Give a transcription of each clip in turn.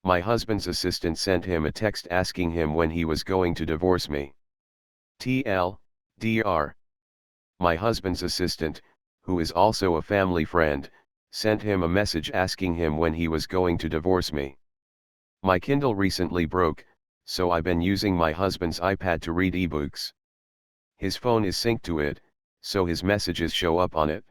My husband's assistant sent him a text asking him when he was going to divorce me. TLDR. My husband's assistant, who is also a family friend, sent him a message asking him when he was going to divorce me. My Kindle recently broke, so I've been using my husband's iPad to read ebooks. His phone is synced to it, so his messages show up on it.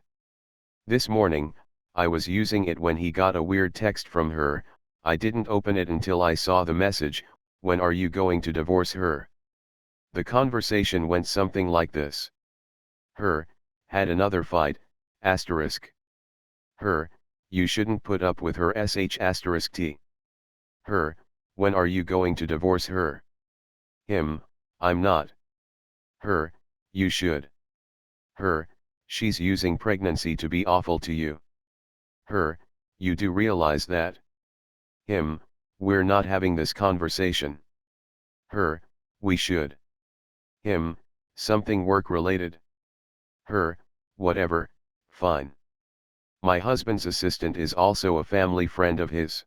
This morning, I was using it when he got a weird text from her. I didn't open it until I saw the message, "When are you going to divorce her?" The conversation went something like this. Her, had another fight, asterisk. Her, you shouldn't put up with her sh*t. Her, when are you going to divorce her? Him, I'm not. Her, you should. Her, she's using pregnancy to be awful to you. Her, you do realize that? Him, we're not having this conversation. Her, we should. Him, something work related. Her, whatever, fine. My husband's assistant is also a family friend of his.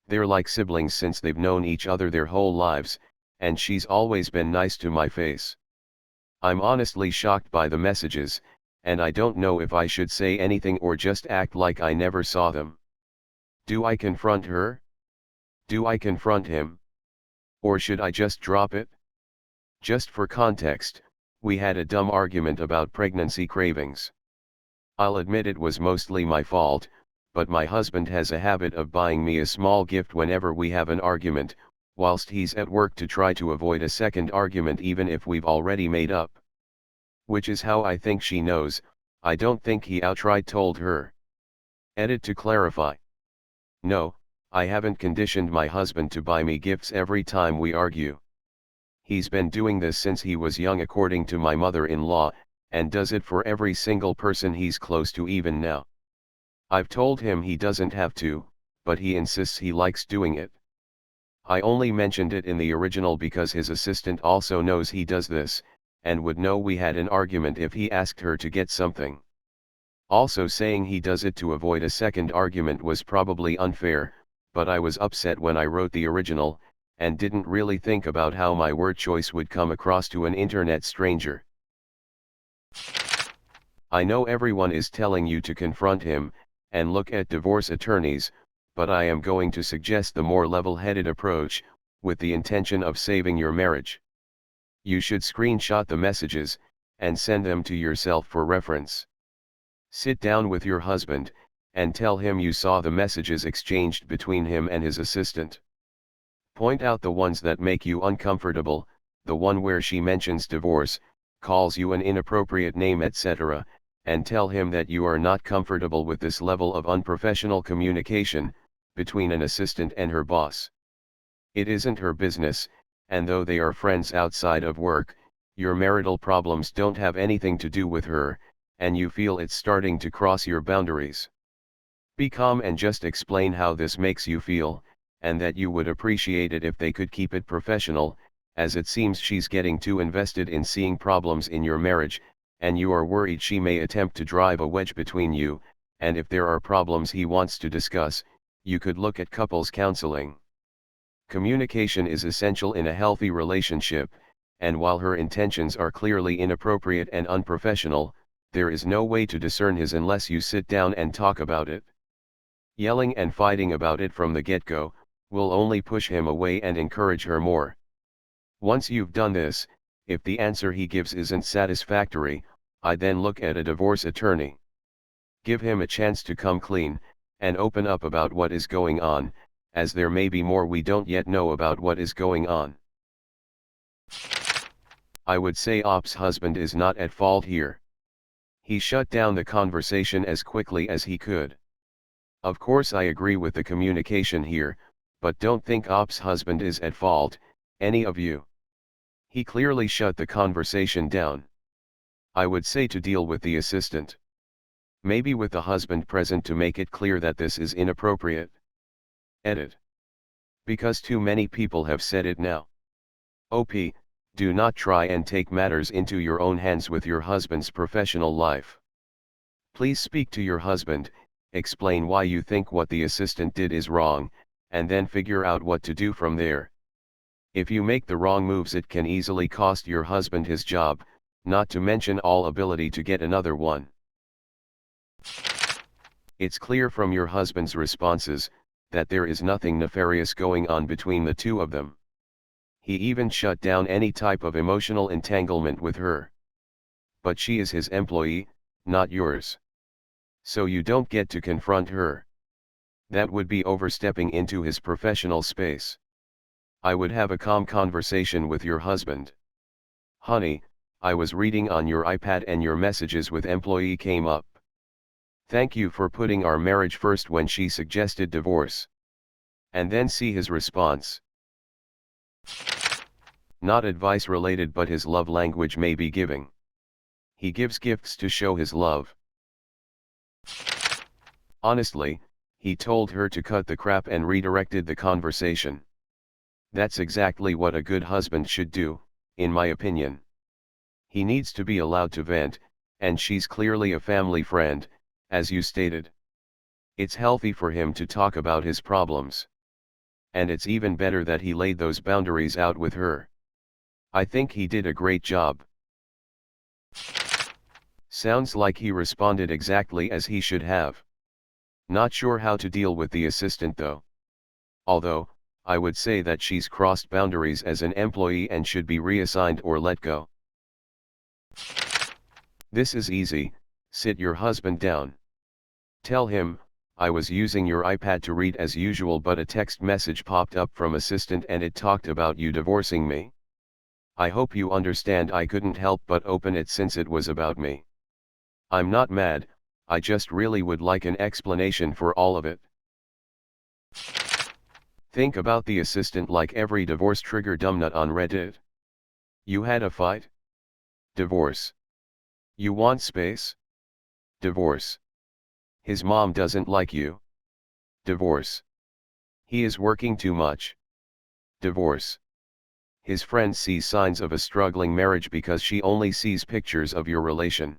They're like siblings since they've known each other their whole lives, and she's always been nice to my face. I'm honestly shocked by the messages, and I don't know if I should say anything or just act like I never saw them. Do I confront her? Do I confront him? Or should I just drop it? Just for context, we had a dumb argument about pregnancy cravings. I'll admit it was mostly my fault, but my husband has a habit of buying me a small gift whenever we have an argument, whilst he's at work to try to avoid a second argument even if we've already made up. Which is how I think she knows. I don't think he outright told her. Edit to clarify. No, I haven't conditioned my husband to buy me gifts every time we argue. He's been doing this since he was young according to my mother-in-law, and does it for every single person he's close to even now. I've told him he doesn't have to, but he insists he likes doing it. I only mentioned it in the original because his assistant also knows he does this, and would know we had an argument if he asked her to get something. Also saying he does it to avoid a second argument was probably unfair, but I was upset when I wrote the original, and didn't really think about how my word choice would come across to an internet stranger. I know everyone is telling you to confront him, and look at divorce attorneys, but I am going to suggest the more level-headed approach, with the intention of saving your marriage. You should screenshot the messages, and send them to yourself for reference. Sit down with your husband, and tell him you saw the messages exchanged between him and his assistant. Point out the ones that make you uncomfortable, the one where she mentions divorce, calls you an inappropriate name etc., and tell him that you are not comfortable with this level of unprofessional communication between an assistant and her boss. It isn't her business, and though they are friends outside of work, your marital problems don't have anything to do with her, and you feel it's starting to cross your boundaries. Be calm and just explain how this makes you feel, and that you would appreciate it if they could keep it professional, as it seems she's getting too invested in seeing problems in your marriage, and you are worried she may attempt to drive a wedge between you, and if there are problems he wants to discuss, you could look at couples counseling. Communication is essential in a healthy relationship, and while her intentions are clearly inappropriate and unprofessional, there is no way to discern his unless you sit down and talk about it. Yelling and fighting about it from the get-go will only push him away and encourage her more. Once you've done this, if the answer he gives isn't satisfactory, I then look at a divorce attorney. Give him a chance to come clean, and open up about what is going on, as there may be more we don't yet know about what is going on. I would say Op's husband is not at fault here. He shut down the conversation as quickly as he could. Of course I agree with the communication here, but don't think Op's husband is at fault, any of you. He clearly shut the conversation down. I would say to deal with the assistant. Maybe with the husband present to make it clear that this is inappropriate. Edit. Because too many people have said it now. OP, do not try and take matters into your own hands with your husband's professional life. Please speak to your husband, explain why you think what the assistant did is wrong, and then figure out what to do from there. If you make the wrong moves, it can easily cost your husband his job, not to mention all ability to get another one. It's clear from your husband's responses that there is nothing nefarious going on between the two of them. He even shut down any type of emotional entanglement with her. But she is his employee, not yours. So you don't get to confront her. That would be overstepping into his professional space. I would have a calm conversation with your husband. Honey, I was reading on your iPad and your messages with employee came up. Thank you for putting our marriage first when she suggested divorce. And then see his response. Not advice related, but his love language may be giving. He gives gifts to show his love. Honestly, he told her to cut the crap and redirected the conversation. That's exactly what a good husband should do, in my opinion. He needs to be allowed to vent, and she's clearly a family friend, as you stated. It's healthy for him to talk about his problems. And it's even better that he laid those boundaries out with her. I think he did a great job. Sounds like he responded exactly as he should have. Not sure how to deal with the assistant though. Although, I would say that she's crossed boundaries as an employee and should be reassigned or let go. This is easy. Sit your husband down. Tell him, I was using your iPad to read as usual, but a text message popped up from assistant and it talked about you divorcing me. I hope you understand I couldn't help but open it since it was about me. I'm not mad, I just really would like an explanation for all of it. Think about the assistant like every divorce trigger dumbnut on Reddit. You had a fight? Divorce. You want space? Divorce. His mom doesn't like you? Divorce. He is working too much? Divorce. His friend sees signs of a struggling marriage because she only sees pictures of your relation.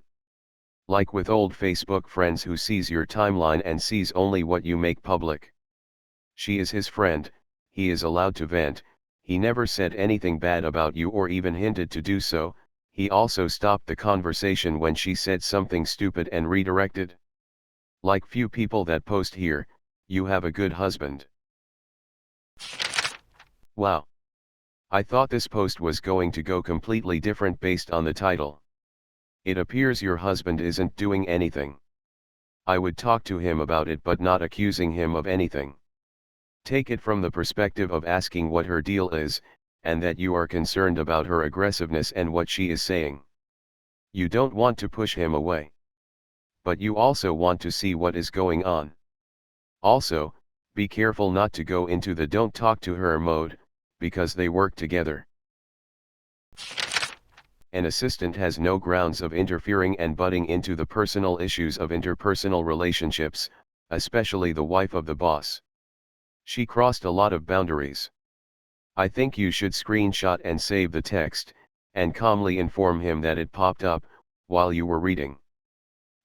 Like with old Facebook friends who sees your timeline and sees only what you make public. She is his friend, he is allowed to vent, he never said anything bad about you or even hinted to do so, he also stopped the conversation when she said something stupid and redirected. Like few people that post here, you have a good husband. Wow. I thought this post was going to go completely different based on the title. It appears your husband isn't doing anything. I would talk to him about it but not accusing him of anything. Take it from the perspective of asking what her deal is, and that you are concerned about her aggressiveness and what she is saying. You don't want to push him away. But you also want to see what is going on. Also, be careful not to go into the don't talk to her mode, because they work together. An assistant has no grounds of interfering and butting into the personal issues of interpersonal relationships, especially the wife of the boss. She crossed a lot of boundaries. I think you should screenshot and save the text, and calmly inform him that it popped up while you were reading.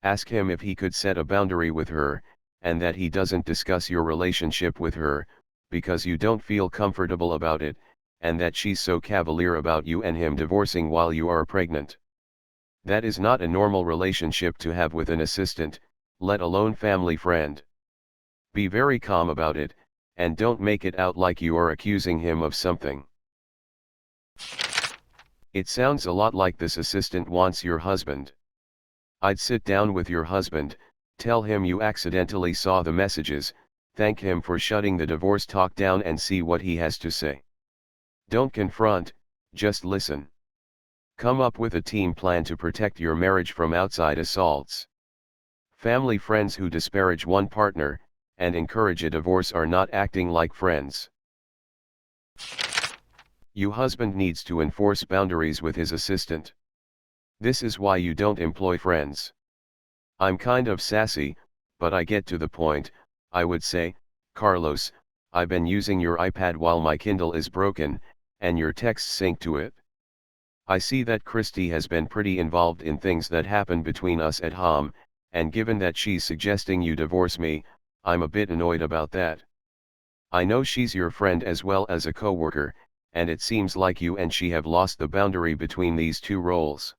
Ask him if he could set a boundary with her, and that he doesn't discuss your relationship with her, because you don't feel comfortable about it, and that she's so cavalier about you and him divorcing while you are pregnant. That is not a normal relationship to have with an assistant, let alone family friend. Be very calm about it, and don't make it out like you are accusing him of something. It sounds a lot like this assistant wants your husband. I'd sit down with your husband, tell him you accidentally saw the messages, thank him for shutting the divorce talk down and see what he has to say. Don't confront, just listen. Come up with a team plan to protect your marriage from outside assaults. Family friends who disparage one partner and encourage a divorce are not acting like friends. You husband needs to enforce boundaries with his assistant. This is why you don't employ friends. I'm kind of sassy, but I get to the point. I would say, Carlos, I've been using your iPad while my Kindle is broken, and your texts sync to it. I see that Christy has been pretty involved in things that happen between us at home, and given that she's suggesting you divorce me, I'm a bit annoyed about that. I know she's your friend as well as a coworker, and it seems like you and she have lost the boundary between these two roles.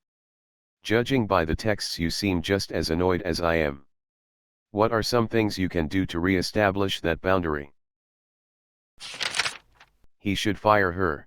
Judging by the texts, you seem just as annoyed as I am. What are some things you can do to re-establish that boundary? He should fire her.